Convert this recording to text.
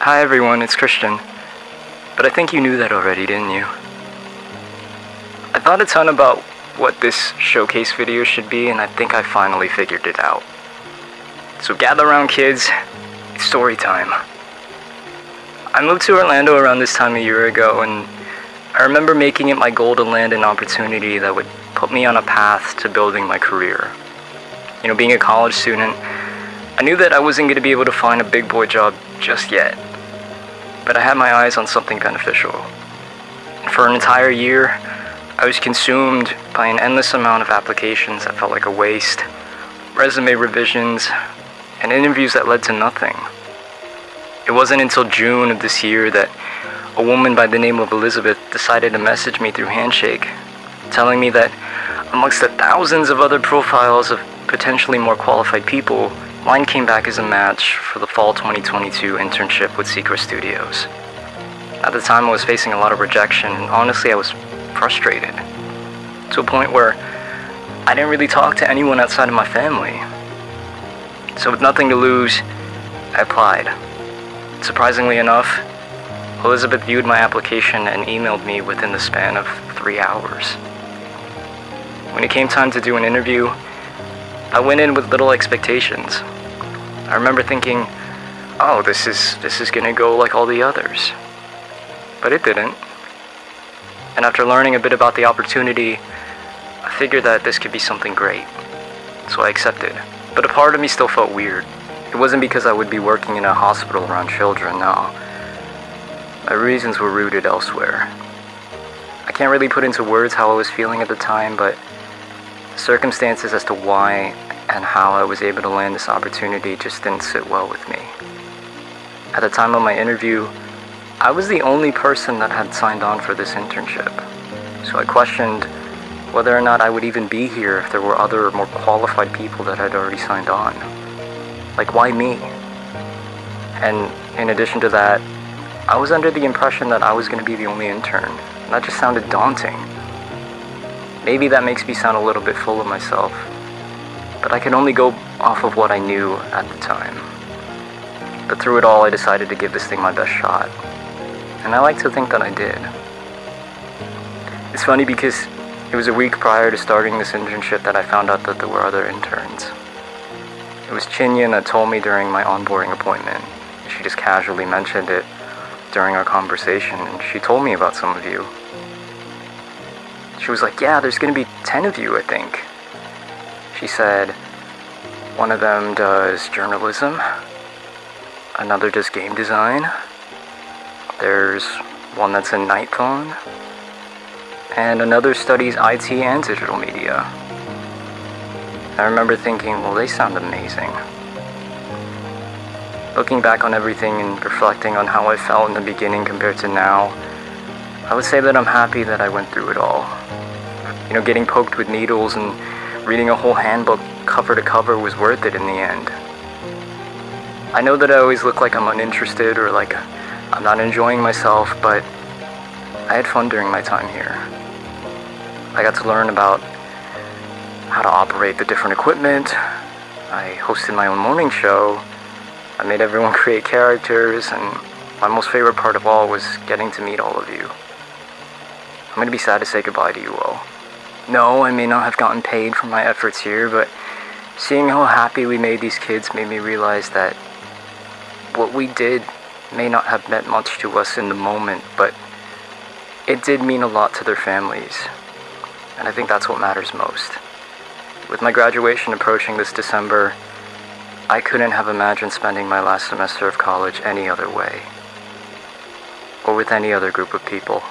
Hi everyone, it's Christian. But I think you knew that already, didn't you? I thought a ton about what this showcase video should be, and I think I finally figured it out. So gather around, kids. It's story time. I moved to Orlando around this time a year ago, and I remember making it my goal to land an opportunity that would put me on a path to building my career. You know, being a college student, I knew that I wasn't going to be able to find a big boy job just yet. But I had my eyes on something beneficial. And for an entire year, I was consumed by an endless amount of applications that felt like a waste, resume revisions, and interviews that led to nothing. It wasn't until June of this year that a woman by the name of Elizabeth decided to message me through Handshake, telling me that amongst the thousands of other profiles of potentially more qualified people, mine came back as a match for the fall 2022 internship with Seacrest Studios. At the time, I was facing a lot of rejection, and honestly, I was frustrated, to a point where I didn't really talk to anyone outside of my family. So with nothing to lose, I applied. Surprisingly enough, Elizabeth viewed my application and emailed me within the span of 3 hours. When it came time to do an interview, I went in with little expectations. I remember thinking, oh, this is gonna go like all the others. But it didn't. And after learning a bit about the opportunity, I figured that this could be something great. So I accepted. But a part of me still felt weird. It wasn't because I would be working in a hospital around children, no. My reasons were rooted elsewhere. I can't really put into words how I was feeling at the time, but the circumstances as to why and how I was able to land this opportunity just didn't sit well with me. At the time of my interview, I was the only person that had signed on for this internship. So I questioned whether or not I would even be here if there were other more qualified people that had already signed on. Like, why me? And in addition to that, I was under the impression that I was going to be the only intern. And that just sounded daunting. Maybe that makes me sound a little bit full of myself, but I could only go off of what I knew at the time. But through it all, I decided to give this thing my best shot. And I like to think that I did. It's funny because it was a week prior to starting this internship that I found out that there were other interns. It was Chinyan that told me during my onboarding appointment. She just casually mentioned it during our conversation, and she told me about some of you. She was like, yeah, there's gonna be 10 of you, I think. She said, one of them does journalism, another does game design, there's one that's in night phone, and another studies IT and digital media. I remember thinking, well, they sound amazing. Looking back on everything and reflecting on how I felt in the beginning compared to now, I would say that I'm happy that I went through it all. You know, getting poked with needles and reading a whole handbook cover to cover was worth it in the end. I know that I always look like I'm uninterested or like I'm not enjoying myself, but I had fun during my time here. I got to learn about how to operate the different equipment. I hosted my own morning show. I made everyone create characters, and my most favorite part of all was getting to meet all of you. I'm going to be sad to say goodbye to you all. No, I may not have gotten paid for my efforts here, but seeing how happy we made these kids made me realize that what we did may not have meant much to us in the moment, but it did mean a lot to their families. And I think that's what matters most. With my graduation approaching this December, I couldn't have imagined spending my last semester of college any other way, or with any other group of people.